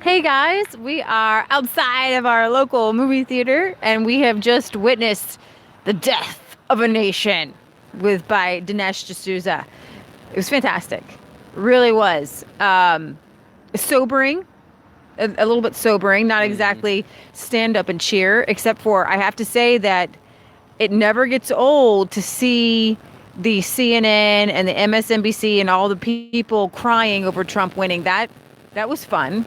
Hey guys, we are outside of our local movie theater and we have just witnessed the death of a nation by Dinesh D'Souza. It was fantastic. Really was. Sobering, a little bit sobering, not Hmm. exactly stand up and cheer, except for I have to say that it never gets old to see the CNN and the MSNBC and all the people crying over Trump winning. That was fun.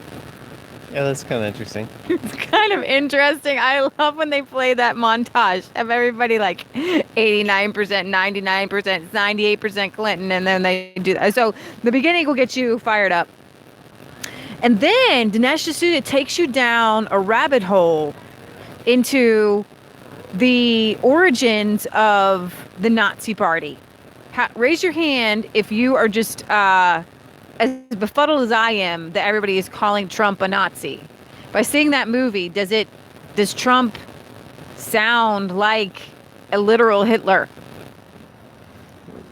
Yeah, that's kind of interesting. It's kind of interesting. I love when they play that montage of everybody like 89%, 99%, 98% Clinton, and then they do that. So the beginning will get you fired up. And then Dinesh D'Souza takes you down a rabbit hole into the origins of the Nazi Party. Raise your hand if you are just as befuddled as I am that everybody is calling Trump a Nazi. By seeing that movie, does Trump sound like a literal Hitler?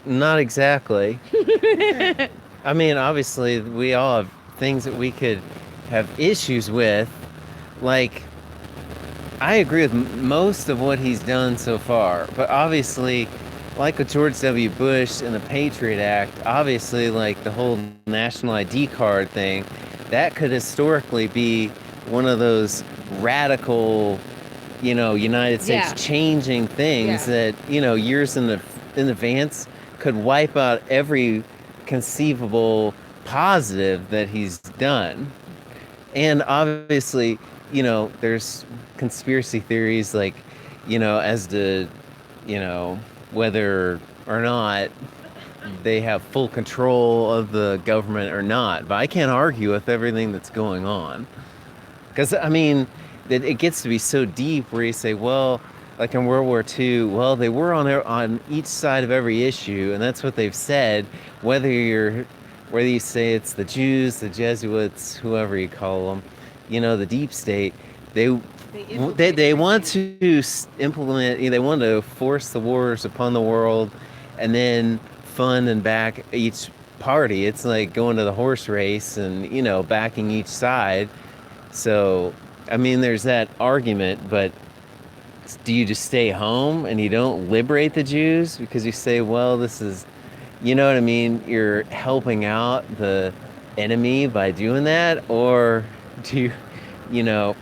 Not exactly. I mean, obviously, we all have things that we could have issues with. Like, I agree with most of what he's done so far, but obviously, like with George W. Bush and the Patriot Act, obviously, like the whole national ID card thing, that could historically be one of those radical, United States Yeah. changing things Yeah. that, years in advance could wipe out every conceivable positive that he's done. And obviously, there's conspiracy theories like, as to, you know, whether or not they have full control of the government or not. But I can't argue with everything that's going on. Because, I mean, it gets to be so deep where you say, well, like in World War II, well, they were on each side of every issue, and that's what they've said. Whether you say it's the Jews, the Jesuits, whoever you call them, the deep state, they They they want to implement. They want to force the wars upon the world, and then fund and back each party. It's like going to the horse race and backing each side. So, I mean, there's that argument, but do you just stay home and you don't liberate the Jews because you say, well, this is, you know what I mean? You're helping out the enemy by doing that, or do you,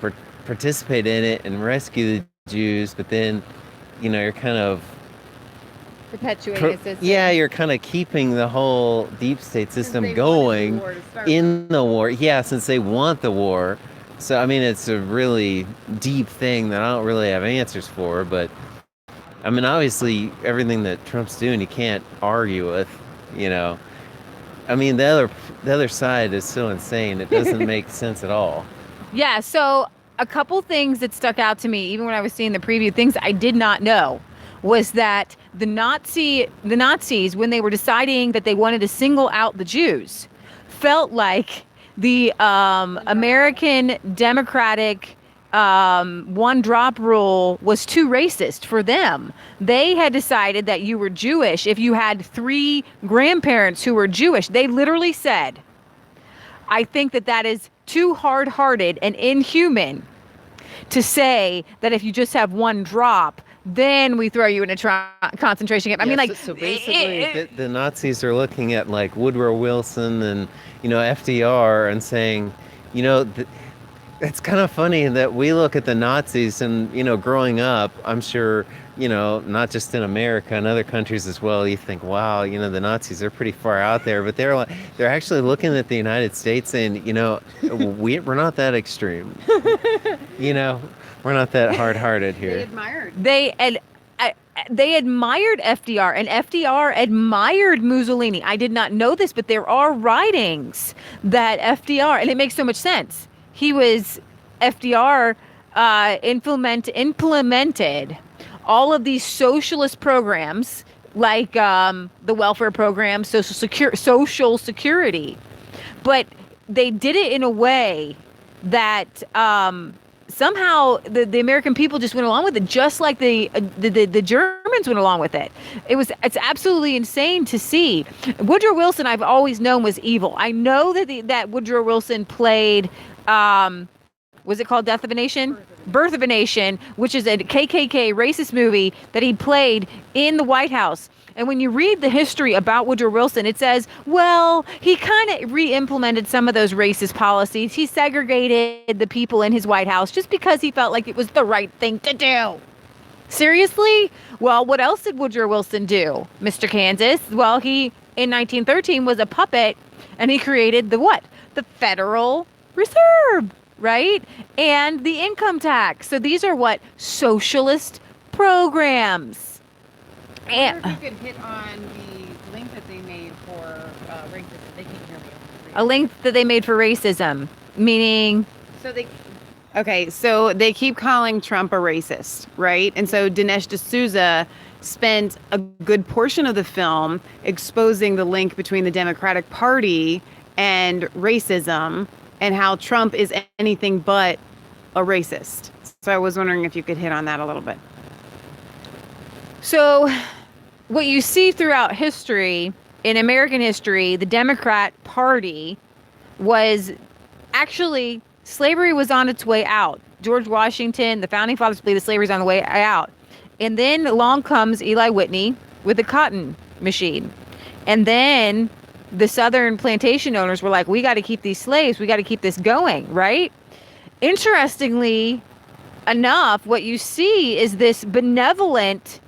participate in it and rescue the Jews, but then, you're kind of, perpetuating a yeah, system. you're kind of keeping the whole deep state Since system they wanted the going war to start with. in the war. Yeah, since they want the war. So, I mean, it's a really deep thing that I don't really have answers for, but I mean, obviously, everything that Trump's doing, you can't argue with, you know. I mean, the other side is so insane; it doesn't make sense at all. Yeah, so a couple things that stuck out to me, even when I was seeing the preview, things I did not know, was that the Nazis, when they were deciding that they wanted to single out the Jews, felt like the American Democratic one drop rule was too racist for them. They had decided that you were Jewish if you had three grandparents who were Jewish. They literally said, I think that is too hard hearted and inhuman to say that if you just have one drop, then we throw you in a concentration camp. I mean, Yes. like, So basically, the Nazis are looking at like Woodrow Wilson and FDR and saying, you know, th- it's kind of funny that we look at the Nazis and growing up, I'm sure not just in America and other countries as well. You think, wow, the Nazis are pretty far out there, but they're actually looking at the United States and we're not that extreme. You know, we're not that hard-hearted here. they and they admired FDR and FDR admired Mussolini. I did not know this, but there are writings that FDR, and it makes so much sense. He was FDR implemented all of these socialist programs like the welfare program, social security, but they did it in a way that somehow the American people just went along with it, just like the Germans went along with it. It's absolutely insane to see. Woodrow Wilson, I've always known was evil. I know that Woodrow Wilson played, was it called Death of a Nation? Birth of a Nation, which is a KKK racist movie that he played in the White House. And when you read the history about Woodrow Wilson, it says, well, he kind of re-implemented some of those racist policies. He segregated the people in his White House just because he felt like it was the right thing to do. Seriously? Well, what else did Woodrow Wilson do, Mr. Kansas? Well, he, in 1913, was a puppet, and he created the what? The Federal Reserve, right? And the income tax. So these are what? Socialist programs. I wonder if you could hit on the link that they made for racism. They can't hear me. A link that they made for racism, meaning... So they keep calling Trump a racist, right? And so Dinesh D'Souza spent a good portion of the film exposing the link between the Democratic Party and racism and how Trump is anything but a racist. So I was wondering if you could hit on that a little bit. So what you see throughout history, in American history, the Democrat Party was actually, slavery was on its way out. George Washington, the founding fathers believed that slavery was on the way out. And then along comes Eli Whitney with the cotton machine. And then the Southern plantation owners were like, we got to keep these slaves. We got to keep this going, right? Interestingly enough, what you see is this benevolent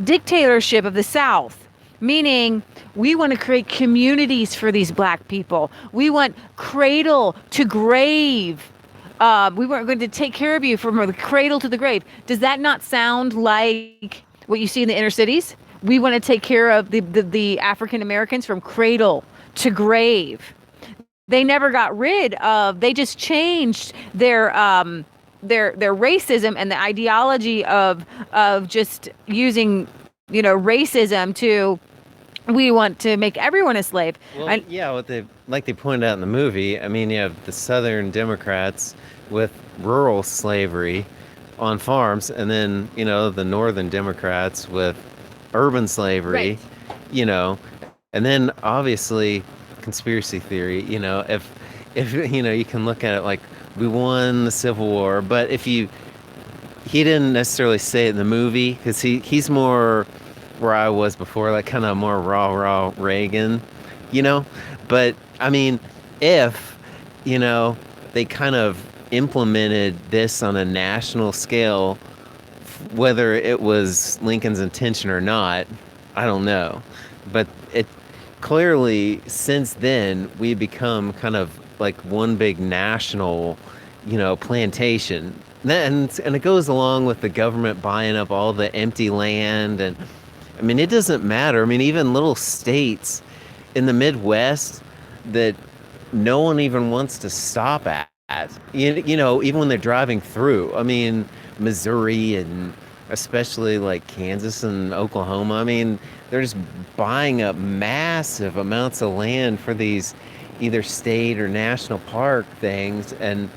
dictatorship of the South, meaning we want to create communities for these black people. We want cradle to grave. We weren't going to take care of you from the cradle to the grave. Does that not sound like what you see in the inner cities? We want to take care of the African Americans from cradle to grave. They never got rid of, they just changed their racism and the ideology of just using, racism to, we want to make everyone a slave. Well, what they pointed out in the movie, I mean, you have the Southern Democrats with rural slavery on farms, and then, the Northern Democrats with urban slavery, right. And then obviously conspiracy theory, if you can look at it like, we won the Civil War, but he didn't necessarily say it in the movie, because he's more where I was before, like kind of more raw Reagan, but I mean, if they kind of implemented this on a national scale, whether it was Lincoln's intention or not, I don't know, but it clearly since then we become kind of like one big national, plantation. And it goes along with the government buying up all the empty land. And I mean, it doesn't matter. I mean, even little states in the Midwest that no one even wants to stop at, even when they're driving through. I mean, Missouri and especially like Kansas and Oklahoma. I mean, they're just buying up massive amounts of land for these either state or national park things, and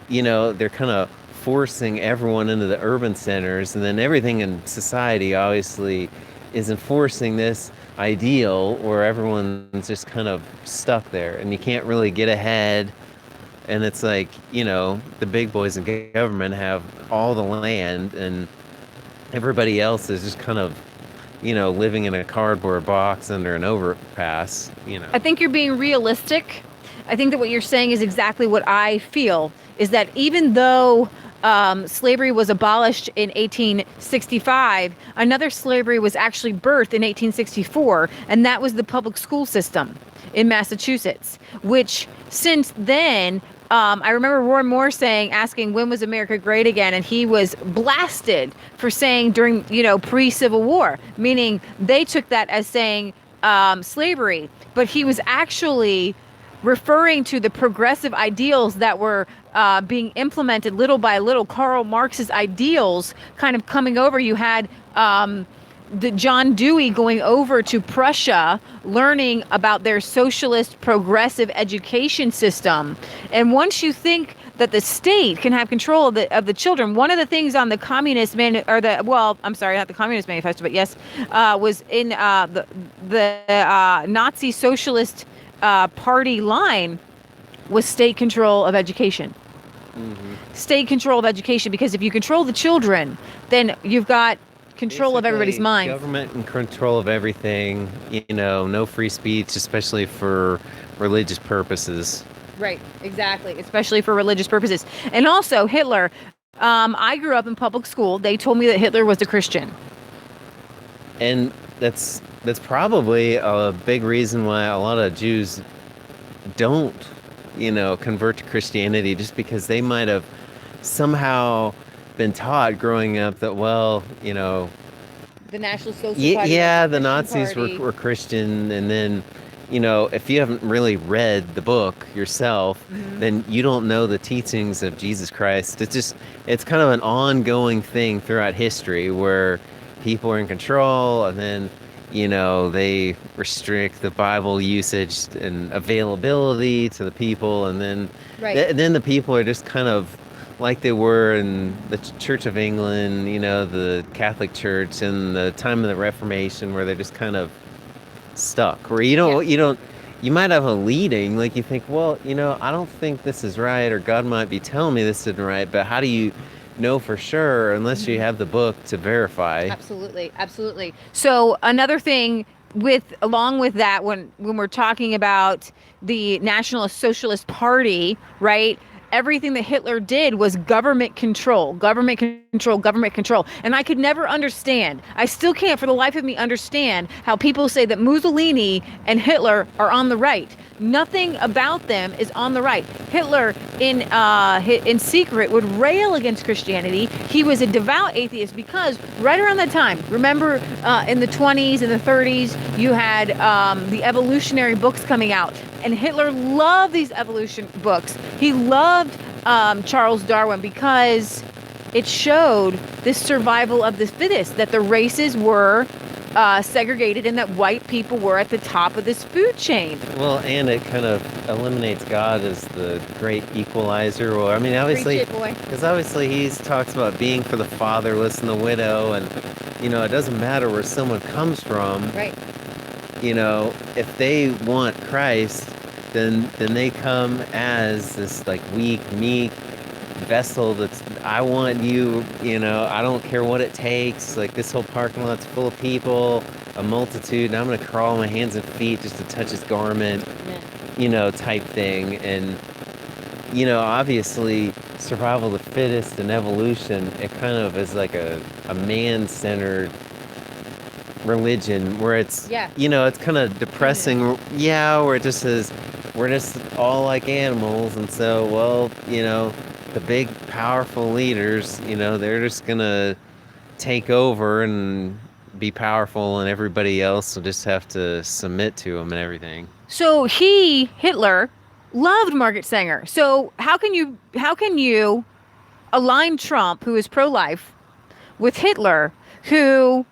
they're kind of forcing everyone into the urban centers, and then everything in society obviously is enforcing this ideal where everyone's just kind of stuck there and you can't really get ahead. And it's like, the big boys in government have all the land and everybody else is just kind of living in a cardboard box under an overpass, I think you're being realistic. I think that what you're saying is exactly what I feel, is that even though slavery was abolished in 1865, another slavery was actually birthed in 1864, and that was the public school system in Massachusetts, which since then, I remember Roy Moore asking, when was America great again? And he was blasted for saying during, pre-Civil War, meaning they took that as saying slavery. But he was actually referring to the progressive ideals that were being implemented little by little. Karl Marx's ideals kind of coming over. You had the John Dewey going over to Prussia, learning about their socialist progressive education system. And once you think that the state can have control of the children. One of the things on the I'm sorry, not the Communist Manifesto, but yes, was in the Nazi Socialist Party line was state control of education. Mm-hmm. State control of education, because if you control the children, then you've got control Basically, of everybody's mind. Government in control of everything, no free speech, especially for religious purposes. Right, exactly, especially for religious purposes. And also Hitler, I grew up in public school. They told me that Hitler was a Christian. And that's probably a big reason why a lot of Jews don't, convert to Christianity, just because they might have somehow been taught growing up that, the National Socialist Party. Yeah, the Nazis were Christian, and then, if you haven't really read the book yourself, mm-hmm. then you don't know the teachings of Jesus Christ. It's kind of an ongoing thing throughout history where people are in control, and then, they restrict the Bible usage and availability to the people, and then then the people are just kind of like they were in the Church of England, the Catholic Church, and the time of the Reformation, where they're just kind of stuck. Where you might have a leading, like you think, well, I don't think this is right, or God might be telling me this isn't right, but how do you know for sure unless you have the book to verify? Absolutely. So another thing along with that, when we're talking about the National Socialist Party, right? Everything that Hitler did was government control. And I could never understand. I still can't for the life of me understand how people say that Mussolini and Hitler are on the right. Nothing about them is on the right. Hitler, in secret, would rail against Christianity. He was a devout atheist because right around that time, remember in the 20s and the 30s, you had the evolutionary books coming out. And Hitler loved these evolution books. He loved Charles Darwin because it showed this survival of the fittest, that the races were segregated and that white people were at the top of this food chain. Well, and it kind of eliminates God as the great equalizer. Or, I mean, obviously, because obviously he talks about being for the fatherless and the widow, and, it doesn't matter where someone comes from. Right. If they want Christ, then they come as this weak, meek vessel that's, I want you, I don't care what it takes. This whole parking lot's full of people, a multitude, and I'm going to crawl on my hands and feet just to touch his garment, type thing. And, obviously survival of the fittest and evolution, it kind of is like a man-centered religion where it's it's kind of depressing, where it just says we're just all like animals, and so the big powerful leaders, they're just gonna take over and be powerful, and everybody else will just have to submit to them and everything. So Hitler loved Margaret Sanger. So how can you align Trump, who is pro-life, with Hitler, who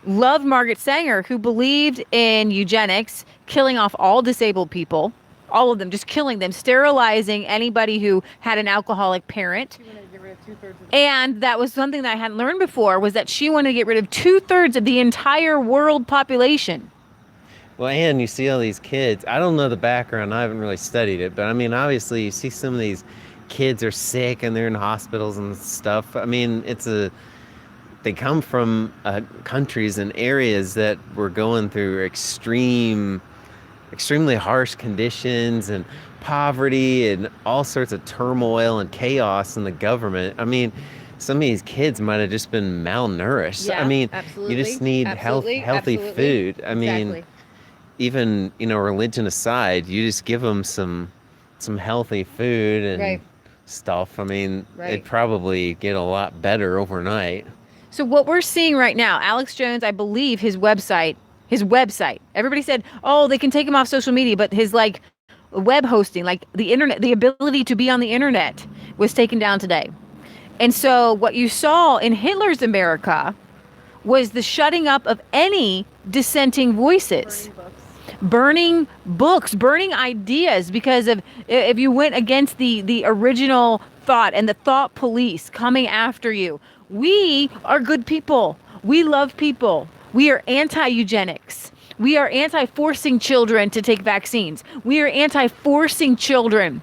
loved Margaret Sanger, who believed in eugenics, killing off all disabled people, all of them, just killing them, sterilizing anybody who had an alcoholic parent. She wanted to get rid of 2/3 of and that was something that I hadn't learned before, was that she wanted to get rid of 2/3 of the entire world population. Well, and you see all these kids. I don't know the background. I haven't really studied it. But, I mean, obviously, you see some of these kids are sick and they're in hospitals and stuff. I mean, they come from countries and areas that were going through extremely harsh conditions and poverty and all sorts of turmoil and chaos in the government. I mean, some of these kids might have just been malnourished. Yeah, I mean, absolutely, you just need healthy food. I mean, even, religion aside, you just give them some healthy food and stuff. I mean, it'd probably get a lot better overnight. So what we're seeing right now, Alex Jones, I believe his website, everybody said, oh, they can take him off social media, but his web hosting, the internet, the ability to be on the internet was taken down today. And so what you saw in Hitler's America was the shutting up of any dissenting voices. burning books, burning ideas because of if you went against the original thought and the thought police coming after you. We are good people. We love people. We are anti-eugenics. We are anti-forcing children to take vaccines. We are anti-forcing children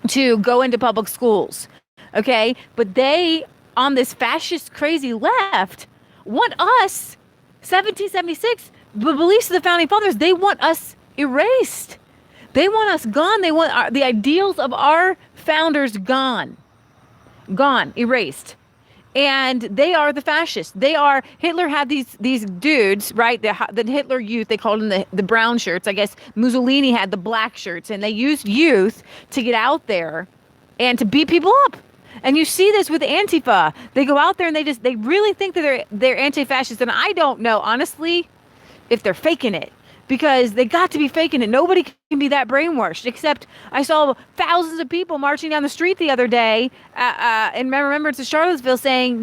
to go into public schools. Okay? But they, on this fascist crazy left, want us, 1776, the beliefs of the founding fathers, they want us erased. They want us gone. They want the ideals of our founders gone, erased. And they are the fascists. They are, Hitler had these dudes, right? The Hitler Youth, they called them the brown shirts. I guess Mussolini had the black shirts, and they used youth to get out there and to beat people up. And you see this with Antifa. They go out there and they really think that they're anti-fascist. And I don't know, honestly, if they're faking it, because they got to be faking it. Nobody can be that brainwashed, except I saw thousands of people marching down the street the other day in remembrance of Charlottesville saying,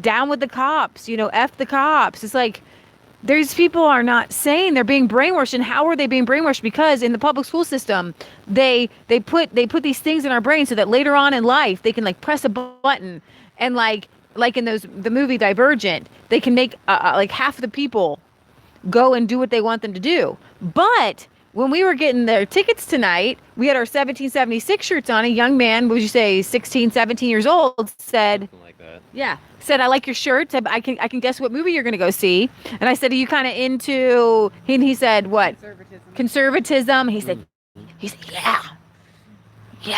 down with the cops, F the cops. It's like, these people are not sane. They're being brainwashed. And how are they being brainwashed? Because in the public school system, they put these things in our brain so that later on in life, they can like press a button and like in the movie Divergent, they can make like half the people go and do what they want them to do. But when we were getting their tickets tonight, we had our 1776 shirts on. A young man, would you say 16, 17 years old, said, Something like that. yeah, said, I like your shirts. I can guess what movie you're going to go see. And I said, are you kind of into, he said, what? Conservatism. He said, yeah,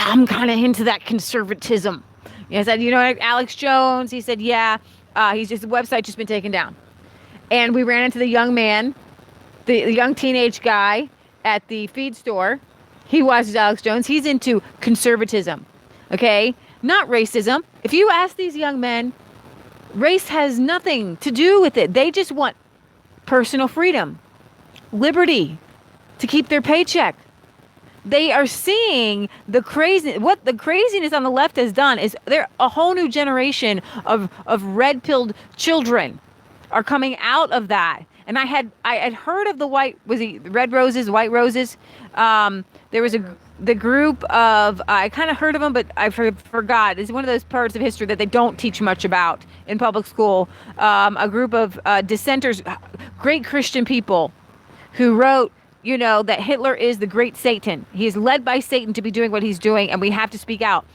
I'm kind of into that conservatism. I said, Alex Jones? He said, yeah. His website just been taken down. And we ran into the young man, the young teenage guy at the feed store. He watches Alex Jones. He's into conservatism, okay? Not racism. If you ask these young men, race has nothing to do with it. They just want personal freedom, liberty, to keep their paycheck. They are seeing what the craziness on the left has done is there a whole new generation of red-pilled children are coming out of that. And I had heard of the red roses, white roses. There was the group of, I kind of heard of them, but I forgot. It's one of those parts of history that they don't teach much about in public school. A group of dissenters, great Christian people who wrote, that Hitler is the great Satan. He is led by Satan to be doing what he's doing, and we have to speak out.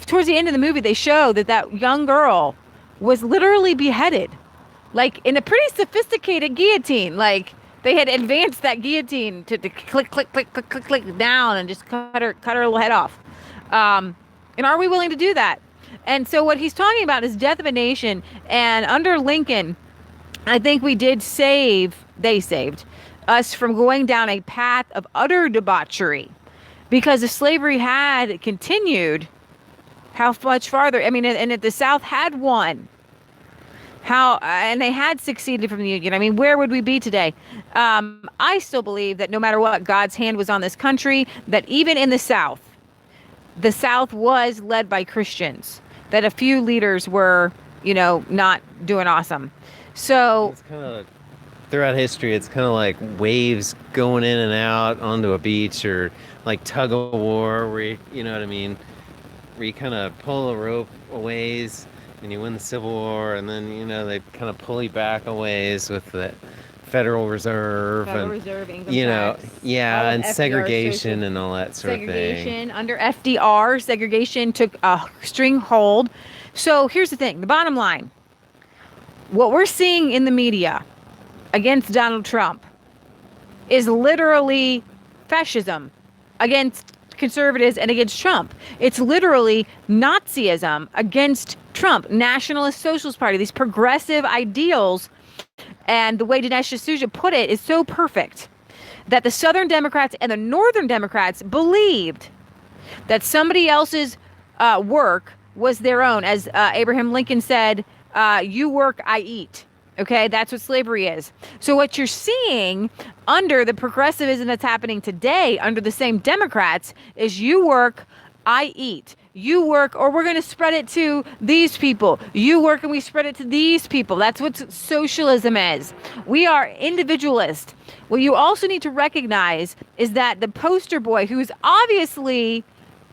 Towards the end of the movie, they show that young girl was literally beheaded. Like in a pretty sophisticated guillotine, like they had advanced that guillotine to click, click, click, click, click, click down and just cut her little head off. And are we willing to do that? And so what he's talking about is death of a nation. And under Lincoln, I think they saved us from going down a path of utter debauchery, because if slavery had continued, how much farther? I mean, and if the South had won, and they had succeeded from the Union, I mean, where would we be today? I still believe that no matter what, God's hand was on this country, that even in the South was led by Christians, that a few leaders were, not doing awesome. So it's kind of, throughout history, it's kind of like waves going in and out onto a beach, or like tug of war, where you know what I mean, where you kind of pull a rope a ways and you win the Civil War, and then they kind of pull you back a ways with the Federal Reserve, income tax, and segregation and all that sort of thing. Segregation under FDR, segregation took a string hold. So here's the thing: the bottom line, what we're seeing in the media against Donald Trump is literally fascism against conservatives and against Trump. It's literally Nazism against Trump, Nationalist Socialist Party, these progressive ideals. And the way Dinesh D'Souza put it is so perfect, that the Southern Democrats and the Northern Democrats believed that somebody else's work was their own. As Abraham Lincoln said, you work, I eat. Okay, that's what slavery is. So what you're seeing under the progressivism that's happening today, under the same Democrats, is you work, I eat. you work, or we're going to spread it to these people. You work and we spread it to these people. That's what socialism is. We are individualist. What you also need to recognize is that the poster boy, who's obviously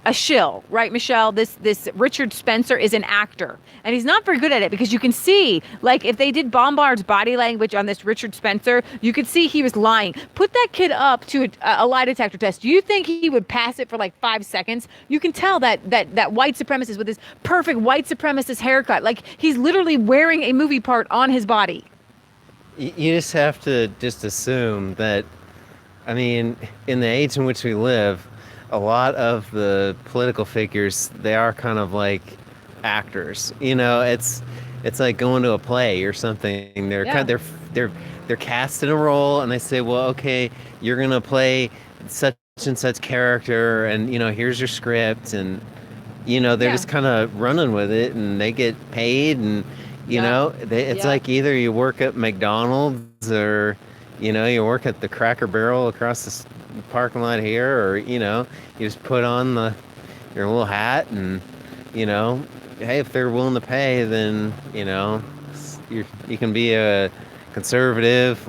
a shill, right, Michelle? This Richard Spencer is an actor, and he's not very good at it, because you can see, like, if they did Bombard's body language on this Richard Spencer, you could see he was lying. Put that kid up to a lie detector test. Do you think he would pass it for like 5 seconds? You can tell that white supremacist with his perfect white supremacist haircut, like he's literally wearing a movie part on his body. You just have to just assume that, I mean, in the age in which we live, a lot of the political figures, they are kind of like actors. You know, it's like going to a play or something. They're kind of, they're cast in a role, and they say, well, okay, you're gonna play such and such character, and you know, here's your script, and you know, they're just kind of running with it, and they get paid, and you know, it's like either you work at McDonald's, or you know, you work at the Cracker Barrel across the parking lot here, or you know, you just put on your little hat, and you know, hey, if they're willing to pay, then you know, you can be a conservative,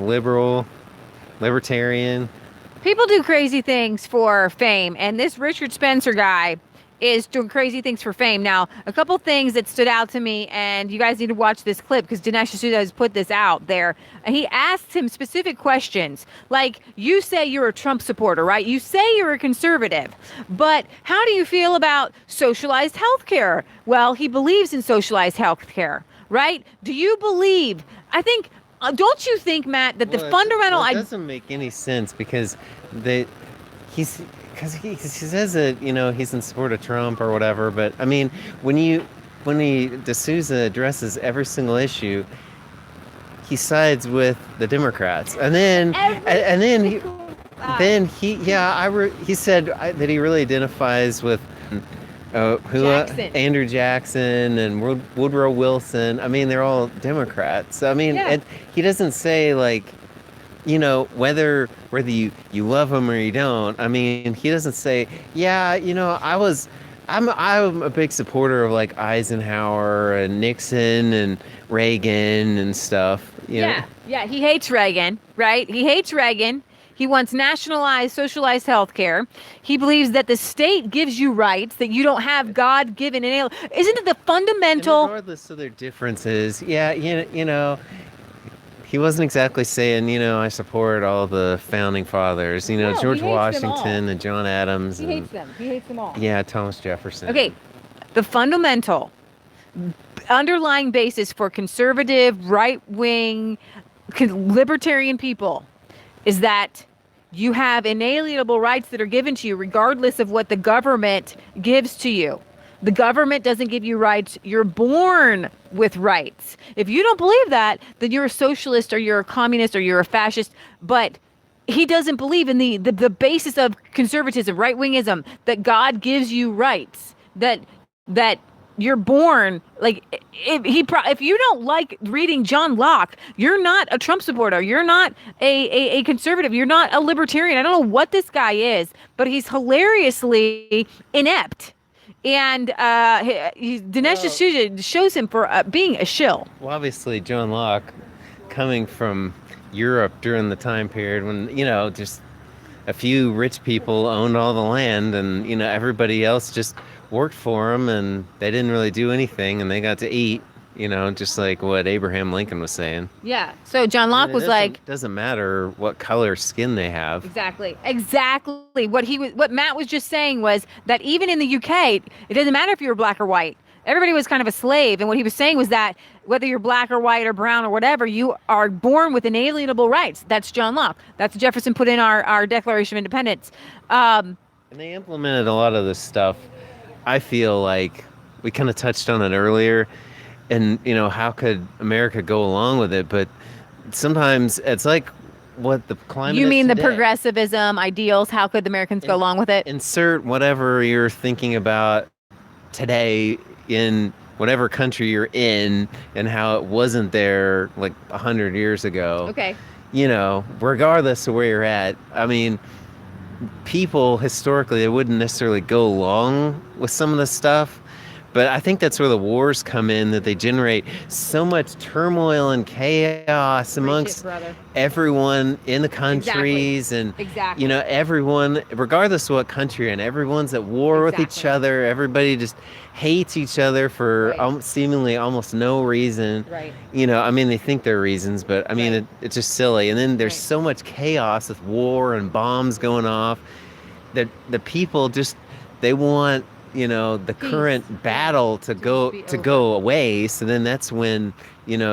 libertarian. People do crazy things for fame, and this Richard Spencer guy is doing crazy things for fame. Now, a couple things that stood out to me, and you guys need to watch this clip because Dinesh D'Souza has put this out there. And he asked him specific questions, like, you say you're a Trump supporter, right? You say you're a conservative, but how do you feel about socialized health care? Well, he believes in socialized health care, right? Do you believe, I think, don't you think, Matt, that the fundamental... It doesn't make any sense, because he says that, you know, he's in support of Trump or whatever, but I mean, when D'Souza addresses every single issue, he sides with the Democrats, and then he said that he really identifies with Andrew Jackson and Woodrow Wilson. I mean, they're all Democrats. I mean, he doesn't say, like, you know, whether you love him or you don't. I mean, he doesn't say, yeah, you know, I'm a big supporter of like Eisenhower and Nixon and Reagan and stuff. You know? He hates Reagan, right? He hates Reagan. He wants nationalized, socialized health care. He believes that the state gives you rights that you don't have God-given. Isn't it the fundamental... And regardless of their differences, you know, he wasn't exactly saying, you know, I support all the founding fathers, you know, No, George he hates them Washington all. and John Adams. He hates them. He hates them all. Yeah, Thomas Jefferson. Okay, the fundamental underlying basis for conservative, right-wing, libertarian people is that you have inalienable rights that are given to you regardless of what the government gives to you. The government doesn't give you rights. You're born with rights. If you don't believe that, then you're a socialist or you're a communist or you're a fascist. But he doesn't believe in the basis of conservatism, right-wingism, that God gives you rights, that you're born, like, if you don't like reading John Locke, you're not a Trump supporter. You're not a conservative. You're not a libertarian. I don't know what this guy is, but he's hilariously inept. And Dinesh D'Souza shows him for being a shill. Well, obviously, John Locke, coming from Europe during the time period when, you know, just a few rich people owned all the land, and, you know, everybody else just worked for them, and they didn't really do anything, and they got to eat, you know, just like what Abraham Lincoln was saying. Yeah. So John Locke was like, it doesn't matter what color skin they have. Exactly. What Matt was just saying was that even in the UK, it doesn't matter if you were black or white. Everybody was kind of a slave. And what he was saying was that whether you're black or white or brown or whatever, you are born with inalienable rights. That's John Locke. That's what Jefferson put in our Declaration of Independence. And they implemented a lot of this stuff. I feel like we kind of touched on it earlier, and, you know, how could America go along with it? But sometimes it's like what the climate You mean is the today. progressivism, ideals, how could the Americans go along with it? Insert whatever you're thinking about today in whatever country you're in, and how it wasn't there like 100 years ago. Okay. You know, regardless of where you're at. I mean, people historically, they wouldn't necessarily go along with some of the stuff. But I think that's where the wars come in, that they generate so much turmoil and chaos amongst everyone in the countries. Exactly. And everyone, regardless of what country you're in, everyone's at war with each other. Everybody just hates each other for seemingly almost no reason. Right. They think there are reasons, but it's just silly. And then there's so much chaos with war and bombs going off that the people just, they want the current battle to go away. So then that's when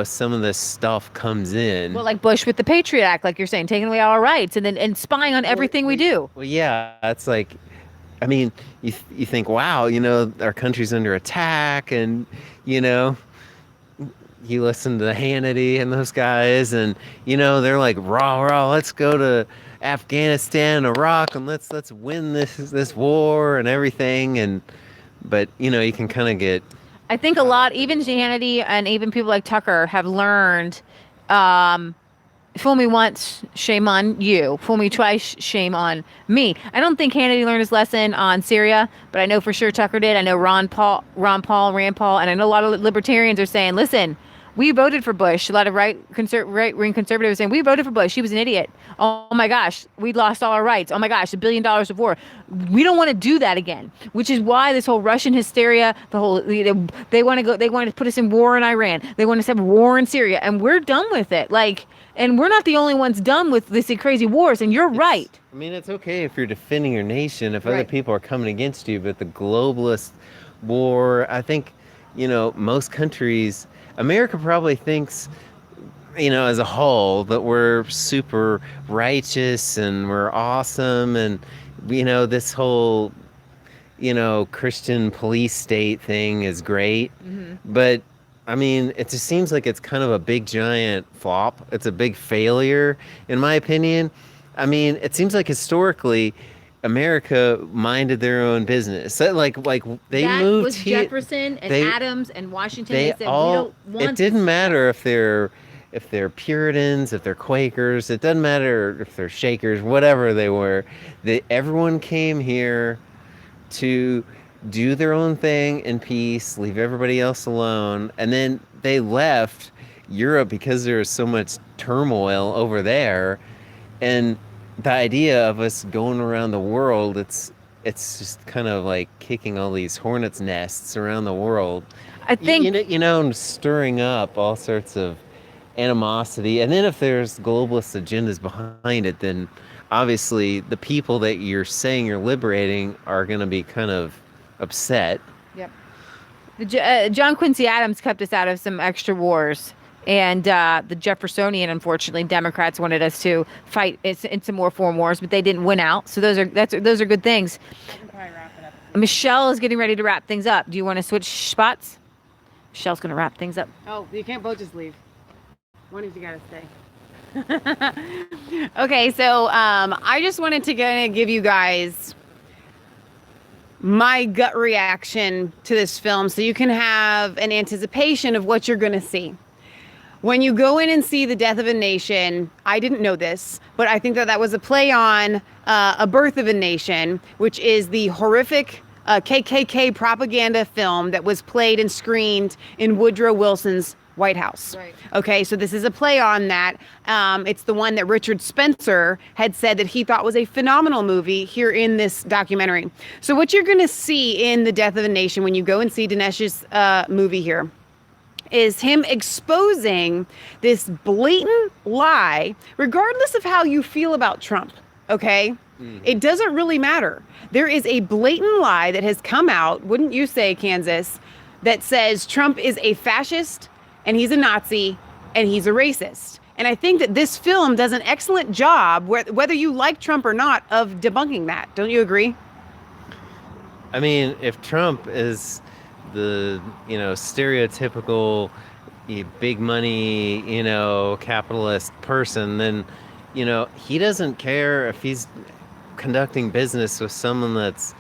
some of this stuff comes in. Well, like Bush with the Patriot Act, like you're saying, taking away all our rights and spying on everything we do. Well, yeah, it's like, you think, wow, our country's under attack, and you listen to Hannity and those guys, and they're like, rah, let's go to Afghanistan, Iraq, and let's win this war and everything. But you can kind of get, I think a lot, even Hannity and even people like Tucker have learned, fool me once, shame on you. Fool me twice, shame on me. I don't think Hannity learned his lesson on Syria, but I know for sure Tucker did. I know Rand Paul, and I know a lot of libertarians are saying, listen, we voted for Bush. A lot of right-wing conservatives are saying, we voted for Bush. He was an idiot. Oh my gosh, we lost all our rights. Oh my gosh, $1 billion of war. We don't want to do that again, which is why this whole Russian hysteria, they want to put us in war in Iran. They want us to have war in Syria, and we're done with it. And we're not the only ones done with this crazy wars, and you're right. It's okay if you're defending your nation, if other people are coming against you, but the globalist war, I think, most countries, America probably thinks, as a whole, that we're super righteous and we're awesome, and this whole Christian police state thing is great. But it just seems like it's kind of a big giant flop. It's a big failure, in my opinion. It seems like historically America minded their own business. So, like they that moved was here. Jefferson and Adams and Washington. They said, we don't want it didn't matter if they're Puritans, if they're Quakers. It doesn't matter if they're Shakers, whatever they were. Everyone came here to do their own thing in peace, leave everybody else alone, and then they left Europe because there was so much turmoil over there. And the idea of us going around the world, it's just kind of like kicking all these hornets' nests around the world. I think stirring up all sorts of animosity. And then if there's globalist agendas behind it, then obviously the people that you're saying you're liberating are going to be kind of upset. Yep. John Quincy Adams kept us out of some extra wars. And the Jeffersonian, unfortunately, Democrats wanted us to fight in some more foreign wars, but they didn't win out. So those are good things. I can probably wrap it up. Michelle is getting ready to wrap things up. Do you want to switch spots? Michelle's going to wrap things up. Oh, you can't both just leave. One of you got to stay. Okay, so I just wanted to give you guys my gut reaction to this film so you can have an anticipation of what you're going to see. When you go in and see The Death of a Nation, I didn't know this, but I think that was a play on A Birth of a Nation, which is the horrific KKK propaganda film that was played and screened in Woodrow Wilson's White House. Right. Okay, so this is a play on that. It's the one that Richard Spencer had said that he thought was a phenomenal movie here in this documentary. So what you're going to see in The Death of a Nation when you go and see Dinesh's movie here is him exposing this blatant lie, regardless of how you feel about Trump, okay? It doesn't really matter. There is a blatant lie that has come out, wouldn't you say, Kansas, that says Trump is a fascist and he's a Nazi and he's a racist. And I think that this film does an excellent job, whether you like Trump or not, of debunking that. Don't you agree? If Trump is the stereotypical big money capitalist person, then he doesn't care if he's conducting business with someone that's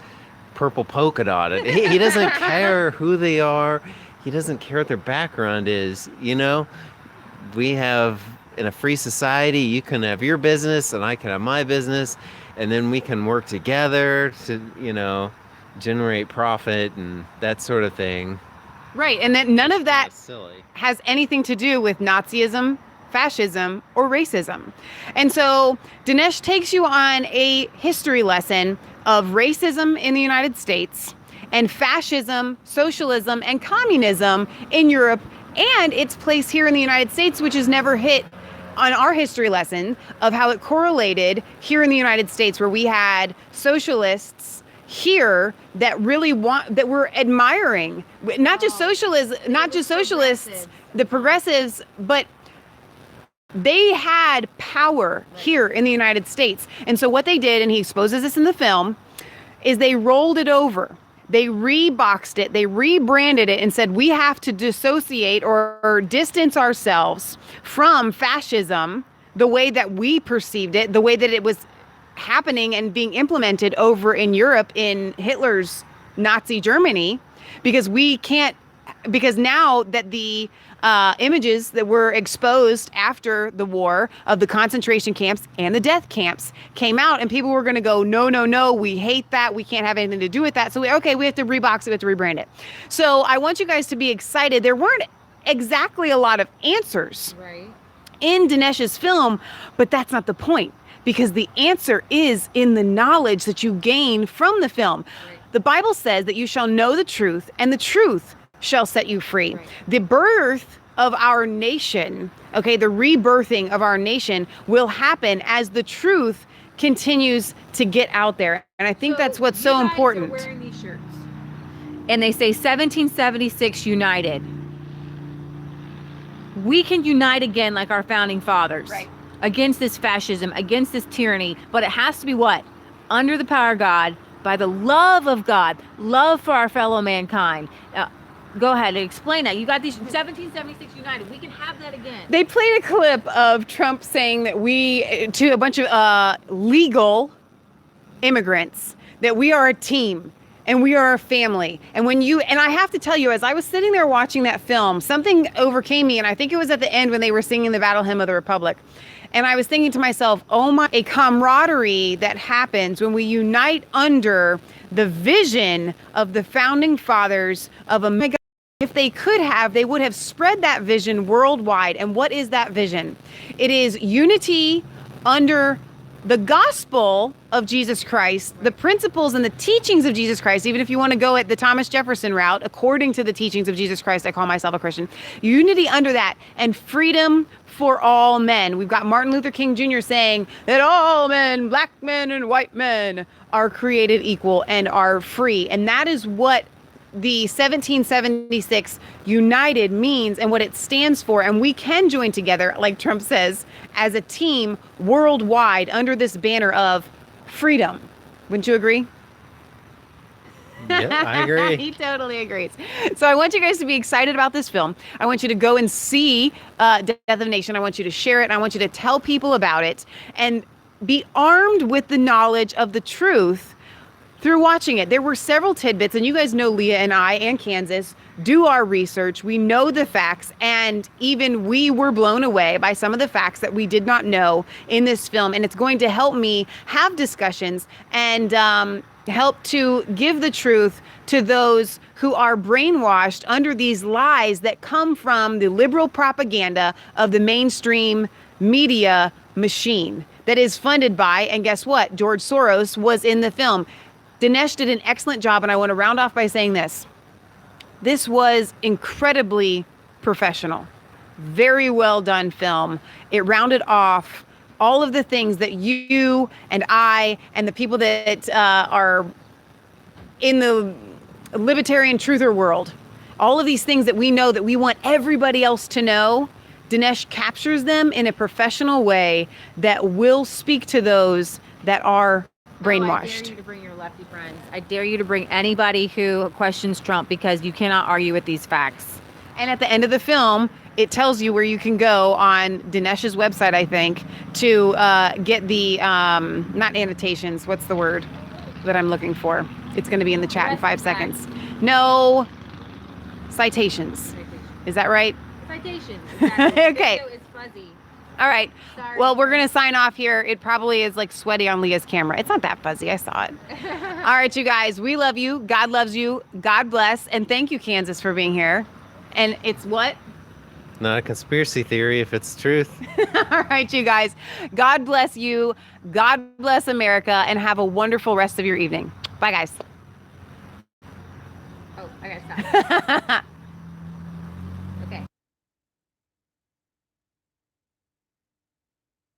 purple polka dotted. He doesn't care who they are. He doesn't care what their background is. We have, in a free society, you can have your business and I can have my business, and then we can work together to, generate profit and that sort of thing. Right, and that none of that Silly. has anything to do with Nazism, fascism, or racism. And so Dinesh takes you on a history lesson of racism in the United States and fascism, socialism, and communism in Europe and its place here in the United States, which is never hit on our history lesson of how it correlated here in the United States, where we had socialists here that we're admiring, not just socialists, the progressives, but they had power here in the United States. And so what they did, and he exposes this in the film, is they rolled it over. They reboxed it, they rebranded it and said, we have to dissociate or distance ourselves from fascism, the way that we perceived it, the way that it was happening and being implemented over in Europe in Hitler's Nazi Germany, because now that the images that were exposed after the war of the concentration camps and the death camps came out, and people were going to go, no, we hate that. We can't have anything to do with that. So we have to rebox it, we have to rebrand it. So I want you guys to be excited. There weren't exactly a lot of answers in Dinesh's film, but that's not the point, because the answer is in the knowledge that you gain from the film. The Bible says that you shall know the truth, and the truth shall set you free. The birth of our nation, the rebirthing of our nation will happen as the truth continues to get out there. And I think that's what's so important. Are wearing these shirts, and they say 1776 united. We can unite again like our founding fathers. Against this fascism, against this tyranny, but it has to be what? Under the power of God, by the love of God, love for our fellow mankind. Go ahead and explain that. You got these 1776 united. We can have that again. They played a clip of Trump saying that to a bunch of legal immigrants, that we are a team and we are a family. And I have to tell you, as I was sitting there watching that film, something overcame me. And I think it was at the end when they were singing the Battle Hymn of the Republic. And I was thinking to myself, a camaraderie that happens when we unite under the vision of the founding fathers of America. If they could have, they would have spread that vision worldwide. And what is that vision? It is unity under the gospel of Jesus Christ, the principles and the teachings of Jesus Christ, even if you want to go at the Thomas Jefferson route, according to the teachings of Jesus Christ, I call myself a Christian. Unity under that, and freedom for all men. We've got Martin Luther King Jr. saying that all men, black men and white men, are created equal and are free. And that is what the 1776 United means and what it stands for. And we can join together, like Trump says, as a team worldwide under this banner of freedom. Wouldn't you agree? Yeah, I agree. He totally agrees. So I want you guys to be excited about this film. I want you to go and see Death of a Nation. I want you to share it. And I want you to tell people about it and be armed with the knowledge of the truth through watching it. There were several tidbits, and you guys know Leah and I and Kansas do our research. We know the facts, and even we were blown away by some of the facts that we did not know in this film. And it's going to help me have discussions and help to give the truth to those who are brainwashed under these lies that come from the liberal propaganda of the mainstream media machine that is funded by, and guess what? George Soros was in the film. Dinesh did an excellent job, and I want to round off by saying this. This was incredibly professional. Very well done film. It rounded off all of the things that you and I and the people that are in the libertarian truther world, all of these things that we know that we want everybody else to know, Dinesh captures them in a professional way that will speak to those that are brainwashed. I dare you to bring your lefty friends. I dare you to bring anybody who questions Trump, because you cannot argue with these facts. And at the end of the film, it tells you where you can go on Dinesh's website, I think, to get the, not annotations, what's the word that I'm looking for? It's going to be in the chat in 5 seconds. No, citations. Is that right? Citations. Exactly. Okay. It's fuzzy. All right. Sorry. Well, we're going to sign off here. It probably is like sweaty on Leah's camera. It's not that fuzzy. I saw it. All right, you guys. We love you. God loves you. God bless. And thank you, Kansas, for being here. And it's what? Not a conspiracy theory if it's truth. All right, you guys. God bless you. God bless America. And have a wonderful rest of your evening. Bye, guys. Oh, I gotta stop.